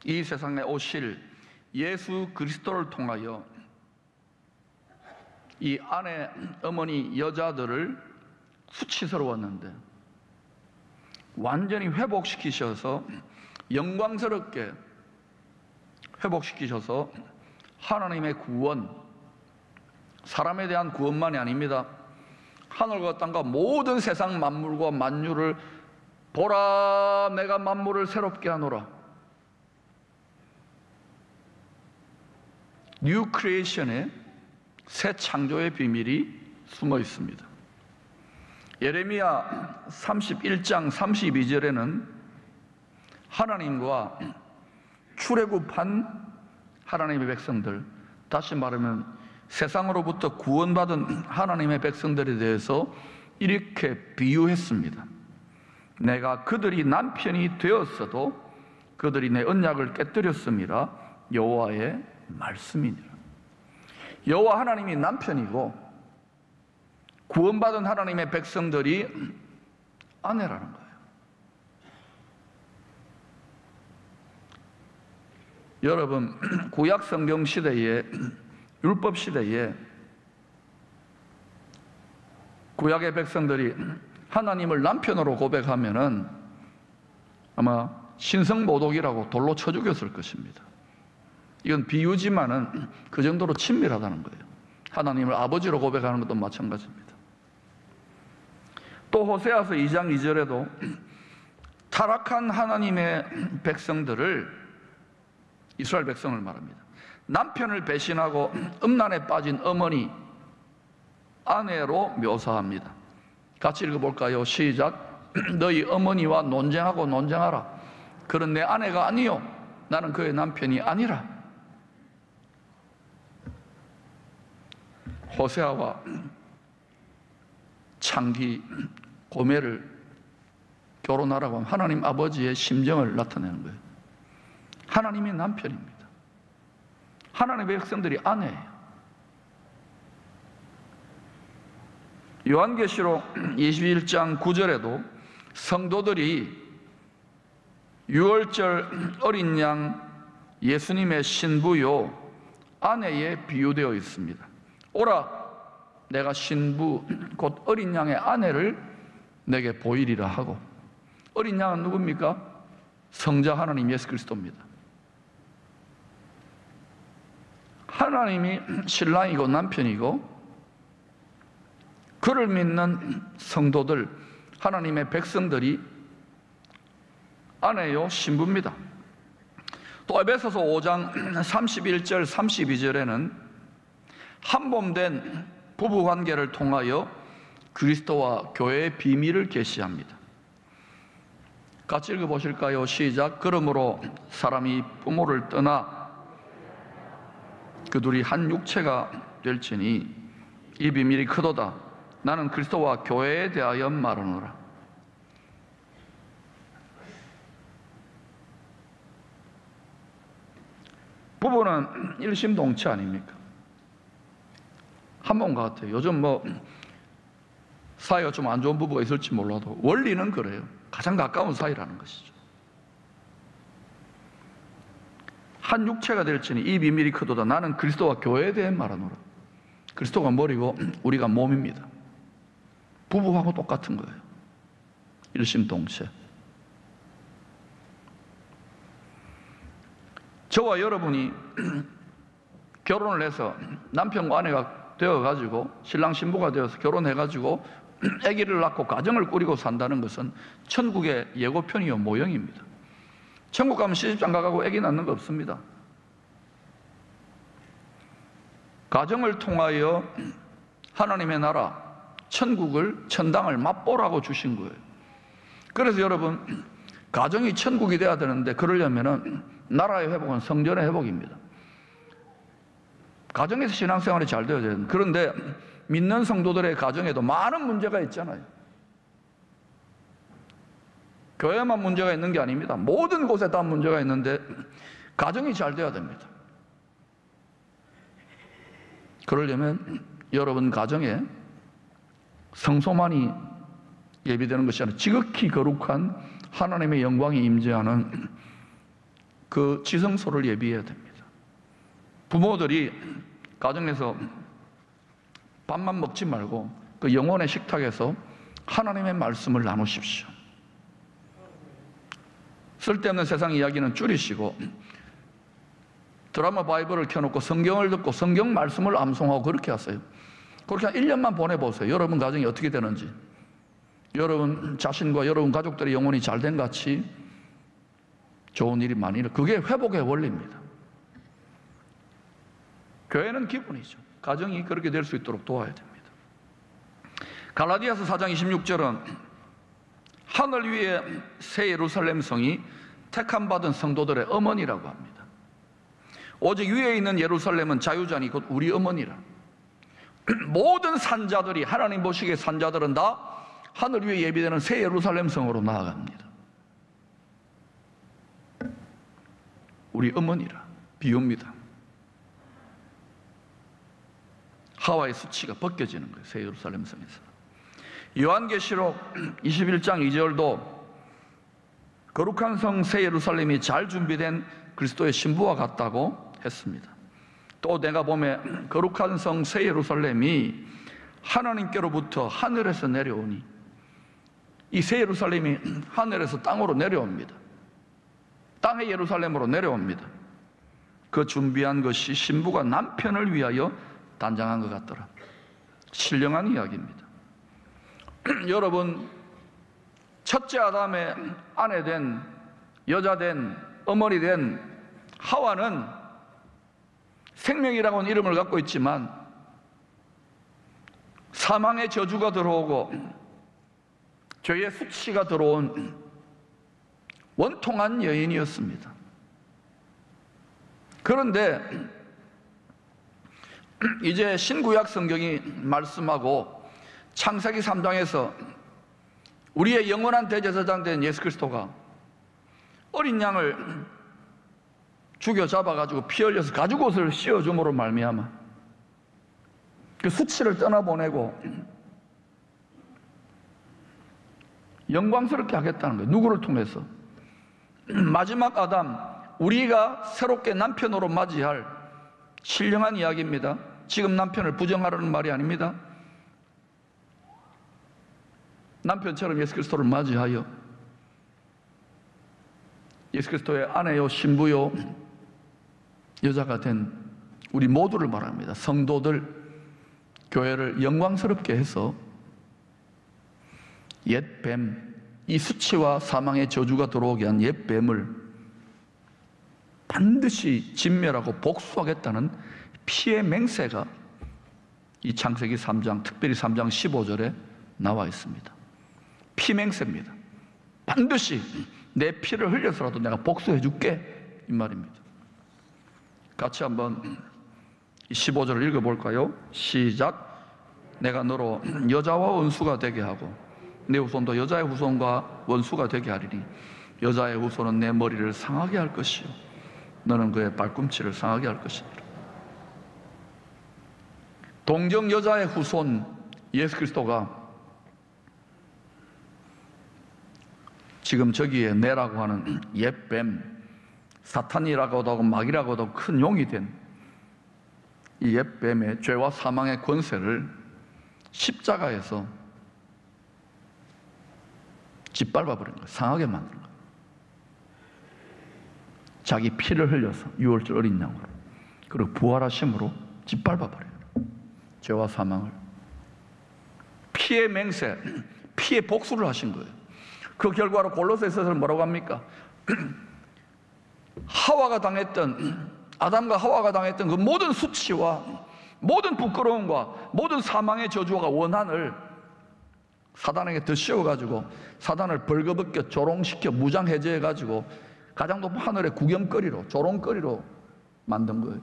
이 세상에 오실 예수 그리스도를 통하여 이 아내, 어머니, 여자들을 수치스러웠는데 완전히 회복시키셔서 영광스럽게 회복시키셔서 하나님의 구원, 사람에 대한 구원만이 아닙니다. 하늘과 땅과 모든 세상 만물과 만유를 보라, 내가 만물을 새롭게 하노라. 뉴 크리에이션의 새 창조의 비밀이 숨어 있습니다. 예레미야 31장 32절에는 하나님과 출애굽한 하나님의 백성들, 다시 말하면 세상으로부터 구원받은 하나님의 백성들에 대해서 이렇게 비유했습니다. 내가 그들이 남편이 되었어도 그들이 내 언약을 깨뜨렸음이라 여호와의 말씀이니라. 여호와 하나님이 남편이고 구원받은 하나님의 백성들이 아내라는 거예요. 여러분, 구약 성경 시대에, 율법 시대에 구약의 백성들이 하나님을 남편으로 고백하면은 아마 신성모독이라고 돌로 쳐 죽였을 것입니다. 이건 비유지만은 그 정도로 친밀하다는 거예요. 하나님을 아버지로 고백하는 것도 마찬가지입니다. 또 호세아서 2장 2절에도 타락한 하나님의 백성들을, 이스라엘 백성을 말합니다. 남편을 배신하고 음란에 빠진 어머니, 아내로 묘사합니다. 같이 읽어볼까요? 시작. 너희 어머니와 논쟁하고 논쟁하라. 그런 내 아내가 아니요, 나는 그의 남편이 아니라. 호세아와 창기, 고멜을 결혼하라고 하면 하나님 아버지의 심정을 나타내는 거예요. 하나님이 남편입니다. 하나님의 백성들이 아내예요. 요한계시록 21장 9절에도 성도들이 유월절 어린 양 예수님의 신부요 아내에 비유되어 있습니다. 오라, 내가 신부 곧 어린 양의 아내를 내게 보이리라 하고, 어린 양은 누굽니까? 성자 하나님 예수 그리스도입니다. 하나님이 신랑이고 남편이고 그를 믿는 성도들, 하나님의 백성들이 아내요 신부입니다. 또 에베소서 5장 31절 32절에는 한몸된 부부관계를 통하여 그리스도와 교회의 비밀을 계시합니다. 같이 읽어보실까요? 시작. 그러므로 사람이 부모를 떠나 그 둘이 한 육체가 될지니 이 비밀이 크도다. 나는 그리스도와 교회에 대하여 말하노라. 부부는 일심동체 아닙니까? 한 몸 같아요. 요즘 사이가 좀 안 좋은 부부가 있을지 몰라도 원리는 그래요. 가장 가까운 사이라는 것이죠. 한 육체가 될지니 이 비밀이 크도다. 나는 그리스도와 교회에 대해 말하노라. 그리스도가 머리고 우리가 몸입니다. 부부하고 똑같은 거예요. 일심동체. 저와 여러분이 결혼을 해서 남편과 아내가 되어가지고 신랑 신부가 되어서 결혼해가지고 아기를 낳고 가정을 꾸리고 산다는 것은 천국의 예고편이요 모형입니다. 천국 가면 시집장 가고 아기 낳는 거 없습니다. 가정을 통하여 하나님의 나라, 천국을, 천당을 맛보라고 주신 거예요. 그래서 여러분, 가정이 천국이 돼야 되는데 그러려면 나라의 회복은 성전의 회복입니다. 가정에서 신앙생활이 잘 되어야 되는데, 그런데 믿는 성도들의 가정에도 많은 문제가 있잖아요. 교회만 문제가 있는 게 아닙니다. 모든 곳에 다 문제가 있는데 가정이 잘 돼야 됩니다. 그러려면 여러분 가정에 성소만이 예비되는 것이 아니라 지극히 거룩한 하나님의 영광이 임재하는 그 지성소를 예비해야 됩니다. 부모들이 가정에서 밥만 먹지 말고 그 영혼의 식탁에서 하나님의 말씀을 나누십시오. 쓸데없는 세상 이야기는 줄이시고 드라마 바이블을 켜놓고 성경을 듣고 성경 말씀을 암송하고 그렇게 하세요. 그렇게 한 1년만 보내보세요. 여러분 가정이 어떻게 되는지. 여러분 자신과 여러분 가족들의 영혼이 잘된 같이 좋은 일이 많이 일어나요. 그게 회복의 원리입니다. 교회는 기본이죠. 가정이 그렇게 될 수 있도록 도와야 됩니다. 갈라디아서 4장 26절은 하늘 위에 새 예루살렘 성이 택함받은 성도들의 어머니라고 합니다. 오직 위에 있는 예루살렘은 자유자니 곧 우리 어머니라. 모든 산자들이, 하나님 보시기에 산자들은 다 하늘 위에 예비되는 새 예루살렘 성으로 나아갑니다. 우리 어머니라 비웁니다. 하와의 수치가 벗겨지는 거예요. 새 예루살렘 성에서. 요한계시록 21장 2절도 거룩한 성 새 예루살렘이 잘 준비된 그리스도의 신부와 같다고 했습니다. 또 내가 보매 거룩한 성 새 예루살렘이 하나님께로부터 하늘에서 내려오니, 이 새 예루살렘이 하늘에서 땅으로 내려옵니다. 땅의 예루살렘으로 내려옵니다. 그 준비한 것이 신부가 남편을 위하여 단장한 것 같더라. 신령한 이야기입니다. 여러분, 첫째 아담의 아내 된, 여자 된, 어머니 된 하와는 생명이라고는 이름을 갖고 있지만 사망의 저주가 들어오고 죄의 수치가 들어온 원통한 여인이었습니다. 그런데 이제 신구약 성경이 말씀하고 창세기 3장에서 우리의 영원한 대제사장 된 예수 그리스도가 어린 양을 죽여 잡아가지고 피 흘려서 가죽옷을 씌워줌으로 말미암아 그 수치를 떠나보내고 영광스럽게 하겠다는 거예요. 누구를 통해서? 마지막 아담, 우리가 새롭게 남편으로 맞이할 신령한 이야기입니다. 지금 남편을 부정하라는 말이 아닙니다. 남편처럼 예수 그리스도를 맞이하여 예수 그리스도의 아내요 신부요 여자가 된 우리 모두를 말합니다. 성도들, 교회를 영광스럽게 해서 옛 뱀, 이 수치와 사망의 저주가 들어오게 한 옛 뱀을 반드시 진멸하고 복수하겠다는 피의 맹세가 이 창세기 3장, 특별히 3장 15절에 나와 있습니다. 피 맹세입니다. 반드시 내 피를 흘려서라도 내가 복수해 줄게, 이 말입니다. 같이 한번 15절을 읽어볼까요? 시작. 내가 너로 여자와 원수가 되게 하고 내 후손도 여자의 후손과 원수가 되게 하리니 여자의 후손은 내 머리를 상하게 할 것이요 너는 그의 발꿈치를 상하게 할 것이니라. 동정 여자의 후손 예수 그리스도가 지금 저기에 내라고 하는 옛 뱀, 사탄이라고도 하고 마귀라고도 하고 큰 용이 된 이 옛 뱀의 죄와 사망의 권세를 십자가에서 짓밟아버린 거예요. 상하게 만든 거예요. 자기 피를 흘려서 6월절 어린 양으로, 그리고 부활하심으로 짓밟아버려요. 죄와 사망을. 피의 맹세, 피의 복수를 하신 거예요. 그 결과로 골로새서는 뭐라고 합니까? 하와가 당했던, 아담과 하와가 당했던 그 모든 수치와 모든 부끄러움과 모든 사망의 저주와 원한을 사단에게 더 씌워가지고 사단을 벌거벗겨 조롱시켜 무장해제해가지고 가장 높은 하늘의 구경거리로, 조롱거리로 만든 거예요.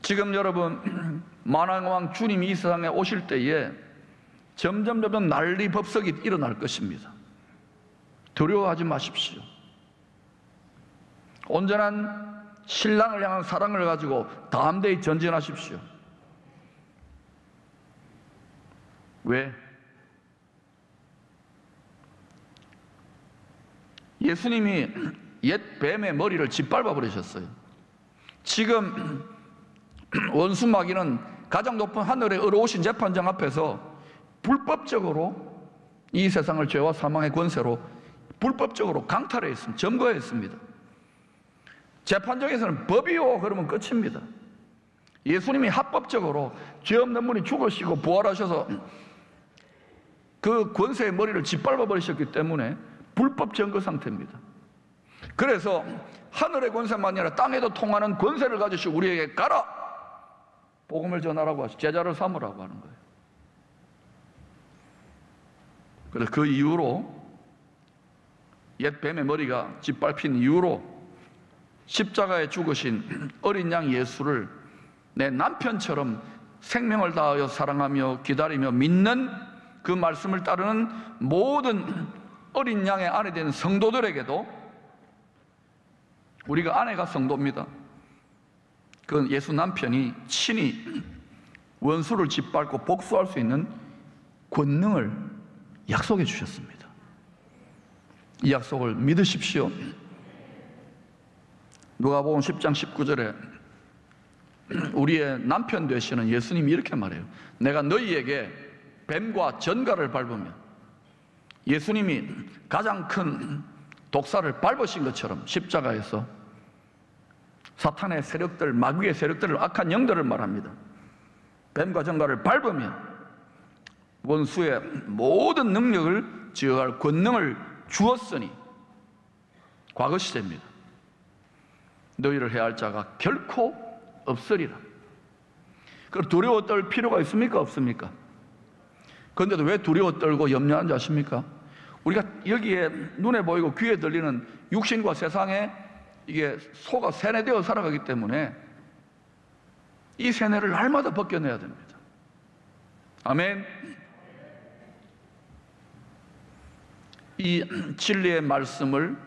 지금 여러분, 만왕왕 주님이 이 세상에 오실 때에 점점 난리 법석이 일어날 것입니다. 두려워하지 마십시오. 온전한 신랑을 향한 사랑을 가지고 담대히 전진하십시오. 왜? 예수님이 옛 뱀의 머리를 짓밟아 버리셨어요. 지금 원수 마귀는 가장 높은 하늘에 의로우신 재판장 앞에서 불법적으로 이 세상을 죄와 사망의 권세로 불법적으로 강탈해 있습니다. 점거했습니다. 재판정에서는 법이요 그러면 끝입니다. 예수님이 합법적으로 죄 없는 분이 죽으시고 부활하셔서 그 권세의 머리를 짓밟아 버리셨기 때문에 불법 점거 상태입니다. 그래서 하늘의 권세만이 아니라 땅에도 통하는 권세를 가지시고 우리에게 가라! 복음을 전하라고 하시고 제자를 삼으라고 하는 거예요. 그래서 그 이후로 옛 뱀의 머리가 짓밟힌 이후로 십자가에 죽으신 어린 양 예수를 내 남편처럼 생명을 다하여 사랑하며 기다리며 믿는 그 말씀을 따르는 모든 어린 양의 아내 된 성도들에게도, 우리가 아내가 성도입니다. 그 예수 남편이 친히 원수를 짓밟고 복수할 수 있는 권능을 약속해 주셨습니다. 이 약속을 믿으십시오. 누가복음 10장 19절에 우리의 남편 되시는 예수님이 이렇게 말해요. 내가 너희에게 뱀과 전갈을 밟으며, 예수님이 가장 큰 독사를 밟으신 것처럼 십자가에서 사탄의 세력들, 마귀의 세력들을, 악한 영들을 말합니다. 뱀과 전갈을 밟으며 원수의 모든 능력을 제어할 권능을 주었으니, 과거 시제입니다. 너희를 해할 자가 결코 없으리라. 그럼 두려워 떨 필요가 있습니까? 없습니까? 그런데도 왜 두려워 떨고 염려하는지 아십니까? 우리가 여기에 눈에 보이고 귀에 들리는 육신과 세상에 이게 속아 세뇌되어 살아가기 때문에 이 세뇌를 날마다 벗겨내야 됩니다. 아멘. 이 진리의 말씀을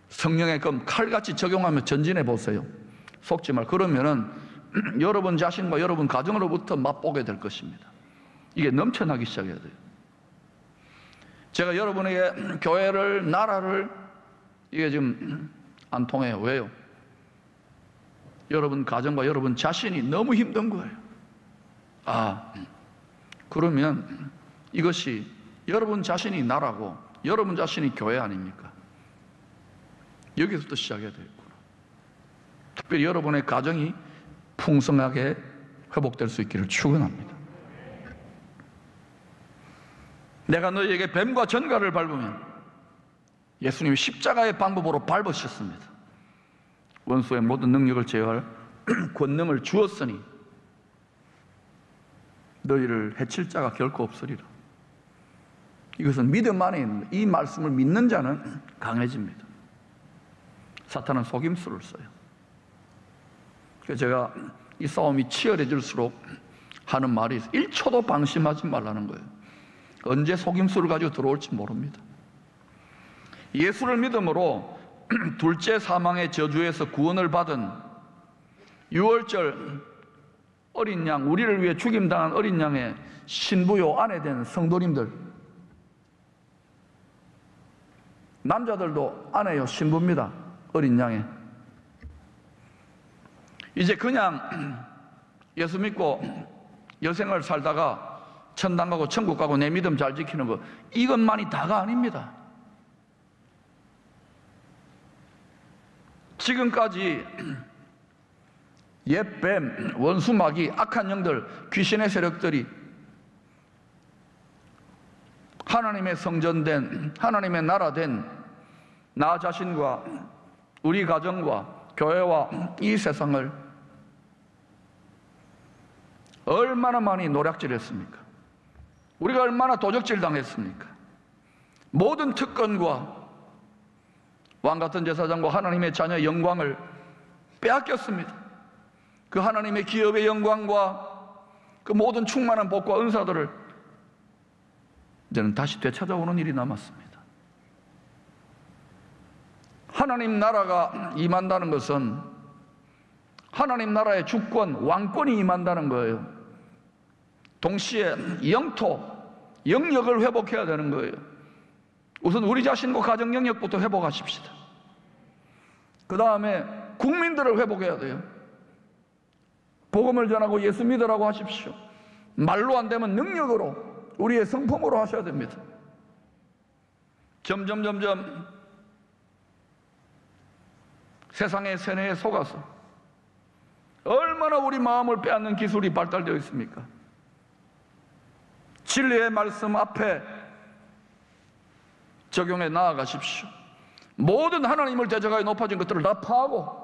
성령의 검 칼같이 적용하며 전진해 보세요. 속지 말. 그러면은 여러분 자신과 여러분 가정으로부터 맛보게 될 것입니다. 이게 넘쳐나기 시작해야 돼요. 제가 여러분에게 교회를, 나라를, 이게 지금 안 통해요. 왜요? 여러분 가정과 여러분 자신이 너무 힘든 거예요. 그러면 이것이 여러분 자신이 나라고 여러분 자신이 교회 아닙니까? 여기서부터 시작해야 되겠구나. 특별히 여러분의 가정이 풍성하게 회복될 수 있기를 축원합니다. 내가 너희에게 뱀과 전갈을 밟으면, 예수님이 십자가의 방법으로 밟으셨습니다. 원수의 모든 능력을 제어할 권능을 주었으니 너희를 해칠 자가 결코 없으리라. 이것은 믿음 안에 있는, 이 말씀을 믿는 자는 강해집니다. 사탄은 속임수를 써요. 그래서 제가 이 싸움이 치열해질수록 하는 말이 1초도 방심하지 말라는 거예요. 언제 속임수를 가지고 들어올지 모릅니다. 예수를 믿음으로 둘째 사망의 저주에서 구원을 받은 6월절 어린 양, 우리를 위해 죽임당한 어린 양의 신부요 아내 된 성도님들, 남자들도 아내요 신부입니다. 어린 양의. 이제 그냥 예수 믿고 여생을 살다가 천당 가고 천국 가고 내 믿음 잘 지키는 거, 이것만이 다가 아닙니다. 지금까지 옛뱀, 원수마귀, 악한 영들, 귀신의 세력들이 하나님의 성전된, 하나님의 나라된 나 자신과 우리 가정과 교회와 이 세상을 얼마나 많이 노략질했습니까? 우리가 얼마나 도적질 당했습니까? 모든 특권과 왕같은 제사장과 하나님의 자녀의 영광을 빼앗겼습니다. 그 하나님의 기업의 영광과 그 모든 충만한 복과 은사들을 이제는 다시 되찾아오는 일이 남았습니다. 하나님 나라가 임한다는 것은 하나님 나라의 주권, 왕권이 임한다는 거예요. 동시에 영토, 영역을 회복해야 되는 거예요. 우선 우리 자신과 가정 영역부터 회복하십시다. 그 다음에 국민들을 회복해야 돼요. 복음을 전하고 예수 믿으라고 하십시오. 말로 안 되면 능력으로, 우리의 성품으로 하셔야 됩니다. 점점 세상의 세뇌에 속아서 얼마나 우리 마음을 빼앗는 기술이 발달되어 있습니까? 진리의 말씀 앞에 적용해 나아가십시오. 모든 하나님을 대적하여 높아진 것들을 다 파하고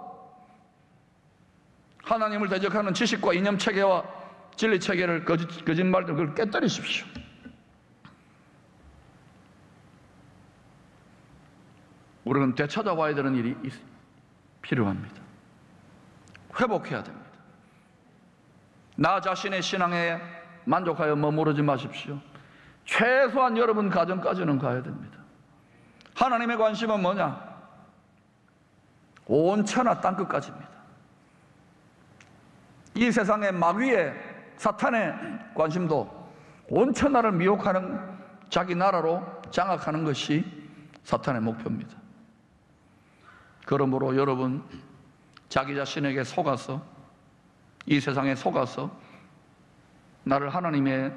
하나님을 대적하는 지식과 이념 체계와 진리 체계를, 거짓말들, 그걸 깨뜨리십시오. 우리는 되찾아와야 되는 일이 필요합니다. 회복해야 됩니다. 나 자신의 신앙에 만족하여 머무르지 마십시오. 최소한 여러분 가정까지는 가야 됩니다. 하나님의 관심은 뭐냐? 온 천하 땅끝까지입니다. 이 세상의 마귀의, 사탄의 관심도 온 천하를 미혹하는, 자기 나라로 장악하는 것이 사탄의 목표입니다. 그러므로 여러분, 자기 자신에게 속아서, 이 세상에 속아서 나를 하나님의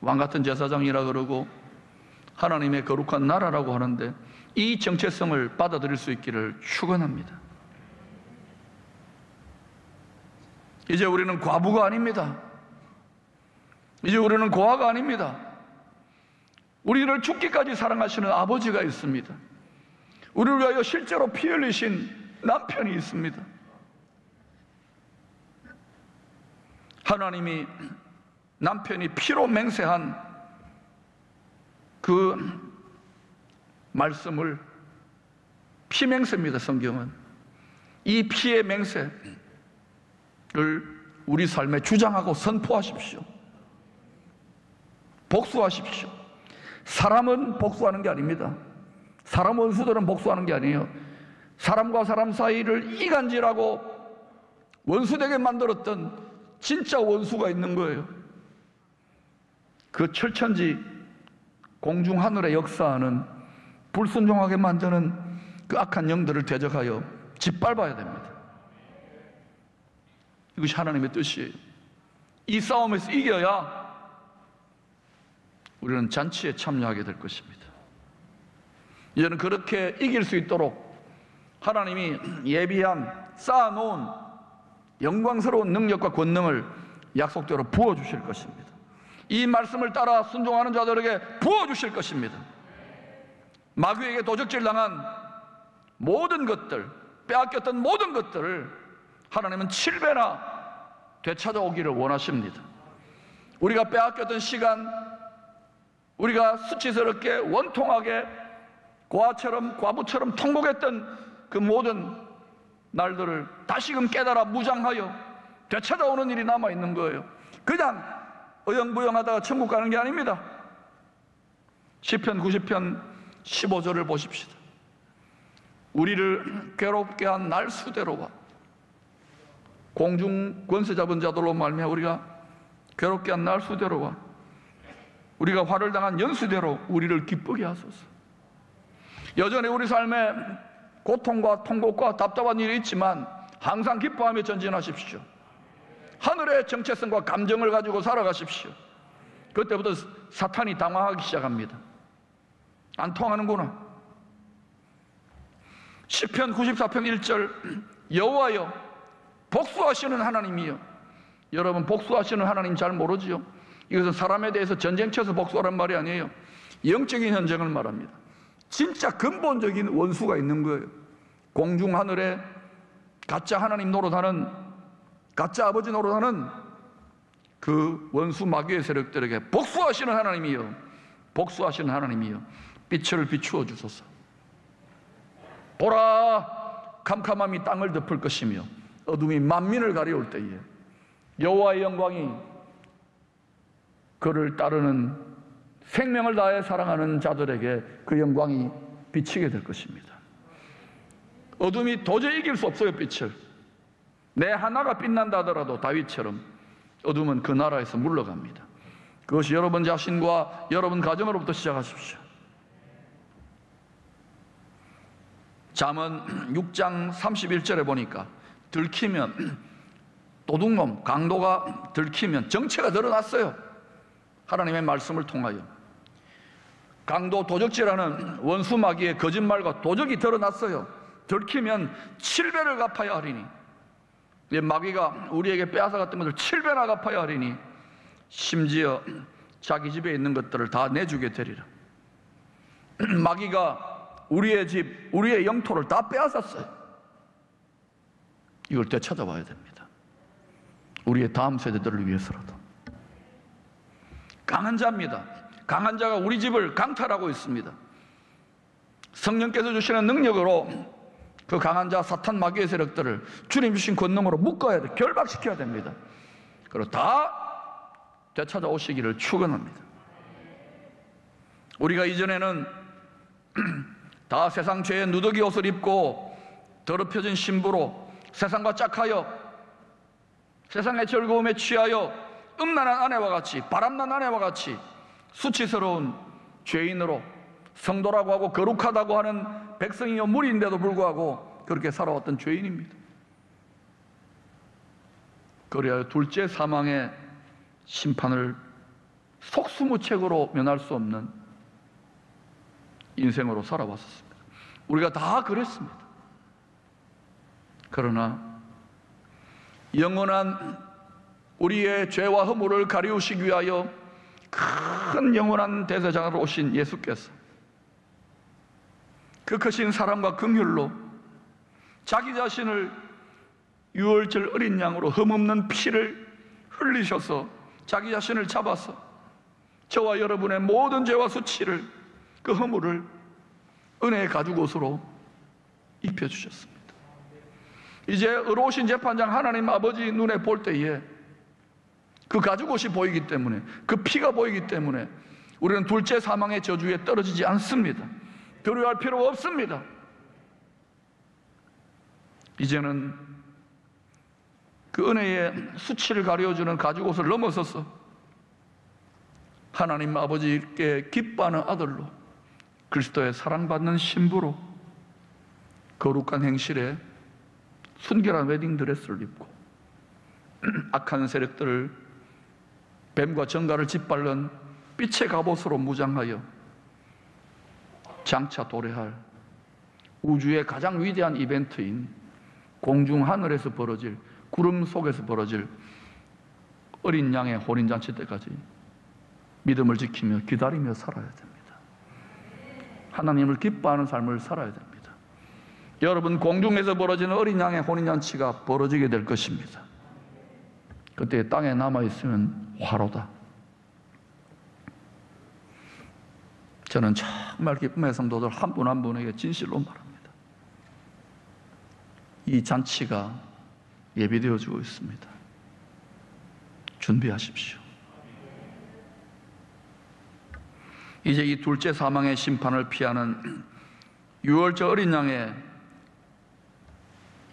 왕같은 제사장이라 그러고 하나님의 거룩한 나라라고 하는데, 이 정체성을 받아들일 수 있기를 축원합니다. 이제 우리는 과부가 아닙니다. 이제 우리는 고아가 아닙니다. 우리를 죽기까지 사랑하시는 아버지가 있습니다. 우리를 위하여 실제로 피 흘리신 남편이 있습니다. 하나님이 남편이 피로 맹세한 그 말씀을, 피맹세입니다. 성경은 이 피의 맹세를 우리 삶에 주장하고 선포하십시오. 복수하십시오. 사람은 복수하는 게 아닙니다. 사람 원수들은 복수하는 게 아니에요. 사람과 사람 사이를 이간질하고 원수되게 만들었던 진짜 원수가 있는 거예요. 그 철천지 공중 하늘에 역사하는, 불순종하게 만드는 그 악한 영들을 대적하여 짓밟아야 됩니다. 이것이 하나님의 뜻이에요. 이 싸움에서 이겨야 우리는 잔치에 참여하게 될 것입니다. 이제는 그렇게 이길 수 있도록 하나님이 예비한, 쌓아놓은 영광스러운 능력과 권능을 약속대로 부어주실 것입니다. 이 말씀을 따라 순종하는 자들에게 부어주실 것입니다. 마귀에게 도적질 당한 모든 것들, 빼앗겼던 모든 것들을 하나님은 7배나 되찾아오기를 원하십니다. 우리가 빼앗겼던 시간, 우리가 수치스럽게 원통하게 고아처럼, 과부처럼 통곡했던 그 모든 날들을 다시금 깨달아 무장하여 되찾아오는 일이 남아있는 거예요. 그냥 어영부영하다가 천국 가는 게 아닙니다. 시편 90편 15절을 보십시다. 우리를 괴롭게 한 날수대로와 공중 권세 잡은 자들로 말미암아 우리가 괴롭게 한 날수대로와 우리가 화를 당한 연수대로 우리를 기쁘게 하소서. 여전히 우리 삶에 고통과 통곡과 답답한 일이 있지만 항상 기뻐하며 전진하십시오. 하늘의 정체성과 감정을 가지고 살아가십시오. 그때부터 사탄이 당황하기 시작합니다. 안 통하는구나. 시편 94편 1절, 여호와여 복수하시는 하나님이여. 여러분, 복수하시는 하나님 잘 모르지요? 이것은 사람에 대해서 전쟁 쳐서 복수하란 말이 아니에요. 영적인 전쟁을 말합니다. 진짜 근본적인 원수가 있는 거예요. 공중 하늘에 가짜 하나님 노릇하는, 가짜 아버지 노릇하는 그 원수 마귀의 세력들에게 복수하시는 하나님이여, 복수하시는 하나님이여, 빛을 비추어 주소서. 보라, 캄캄함이 땅을 덮을 것이며 어둠이 만민을 가려올 때에 여호와의 영광이 그를 따르는 생명을 다해 사랑하는 자들에게 그 영광이 비치게 될 것입니다. 어둠이 도저히 이길 수 없어요. 빛을 내 하나가 빛난다 하더라도 다윗처럼 어둠은 그 나라에서 물러갑니다. 그것이 여러분 자신과 여러분 가정으로부터 시작하십시오. 잠언 6장 31절에 보니까 들키면, 도둑놈 강도가 들키면 정체가 드러났어요. 하나님의 말씀을 통하여 강도 도적질하는 원수 마귀의 거짓말과 도적이 드러났어요. 들키면 7배를 갚아야 하리니, 마귀가 우리에게 빼앗아갔던 것을 7배나 갚아야 하리니 심지어 자기 집에 있는 것들을 다 내주게 되리라. 마귀가 우리의 집, 우리의 영토를 다 빼앗았어요. 이걸 되찾아봐야 됩니다. 우리의 다음 세대들을 위해서라도. 강한 자입니다. 강한 자가 우리 집을 강탈하고 있습니다. 성령께서 주시는 능력으로 그 강한 자 사탄 마귀의 세력들을 주님 주신 권능으로 묶어야 돼. 결박시켜야 됩니다. 그리고 다 되찾아오시기를 축원합니다. 우리가 이전에는 다 세상 죄의 누더기 옷을 입고 더럽혀진 신부로 세상과 짝하여 세상의 즐거움에 취하여 음란한 아내와 같이, 바람난 아내와 같이 수치스러운 죄인으로, 성도라고 하고 거룩하다고 하는 백성이요 무리인데도 불구하고 그렇게 살아왔던 죄인입니다. 그래야 둘째 사망의 심판을 속수무책으로 면할 수 없는 인생으로 살아왔었습니다. 우리가 다 그랬습니다. 그러나 영원한 우리의 죄와 허물을 가리우시기 위하여 큰 영원한 대제사장으로 오신 예수께서 그 크신 사랑과 긍휼로 자기 자신을 유월절 어린 양으로 흠없는 피를 흘리셔서 자기 자신을 잡아서 저와 여러분의 모든 죄와 수치를, 그 허물을 은혜의 가죽옷으로 입혀주셨습니다. 이제 의로우신 재판장 하나님 아버지 눈에 볼 때에 그 가죽옷이 보이기 때문에, 그 피가 보이기 때문에 우리는 둘째 사망의 저주에 떨어지지 않습니다. 두려워할 필요가 없습니다. 이제는 그 은혜의 수치를 가려주는 가죽옷을 넘어서서 하나님 아버지께 기뻐하는 아들로, 그리스도의 사랑받는 신부로 거룩한 행실에 순결한 웨딩드레스를 입고 악한 세력들을, 뱀과 정갈을 짓밟는 빛의 갑옷으로 무장하여 장차 도래할 우주의 가장 위대한 이벤트인 공중 하늘에서 벌어질, 구름 속에서 벌어질 어린 양의 혼인잔치 때까지 믿음을 지키며 기다리며 살아야 됩니다. 하나님을 기뻐하는 삶을 살아야 됩니다. 여러분, 공중에서 벌어지는 어린 양의 혼인잔치가 벌어지게 될 것입니다. 그때 땅에 남아있으면 화로다. 저는 정말 기쁨의 성도들 한 분 한 분에게 진실로 말합니다. 이 잔치가 예비되어지고 있습니다. 준비하십시오. 이제 이 둘째 사망의 심판을 피하는 유월절 어린 양의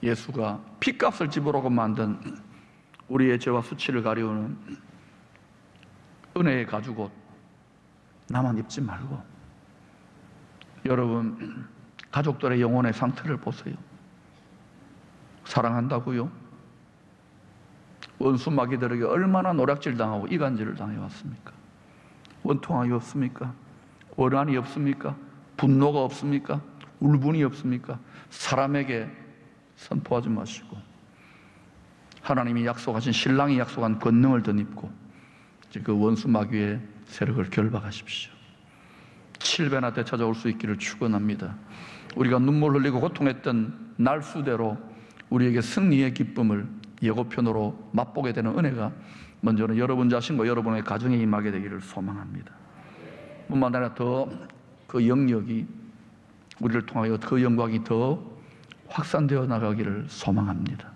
예수가 피값을 지불하고 만든 우리의 죄와 수치를 가리우는 은혜의 가죽옷 나만 입지 말고 여러분 가족들의 영혼의 상태를 보세요. 사랑한다고요? 원수 마귀들에게 얼마나 노략질 당하고 이간질을 당해왔습니까? 원통함이 없습니까? 원한이 없습니까? 분노가 없습니까? 울분이 없습니까? 사람에게 선포하지 마시고 하나님이 약속하신, 신랑이 약속한 권능을 덧입고 그 원수 마귀의 세력을 결박하십시오. 7배나 되찾아올 수 있기를 축원합니다. 우리가 눈물 흘리고 고통했던 날수대로 우리에게 승리의 기쁨을 예고편으로 맛보게 되는 은혜가 먼저는 여러분 자신과 여러분의 가정에 임하게 되기를 소망합니다. 뿐만 아니라 더 그 영역이, 우리를 통하여 그 영광이 더 확산되어 나가기를 소망합니다.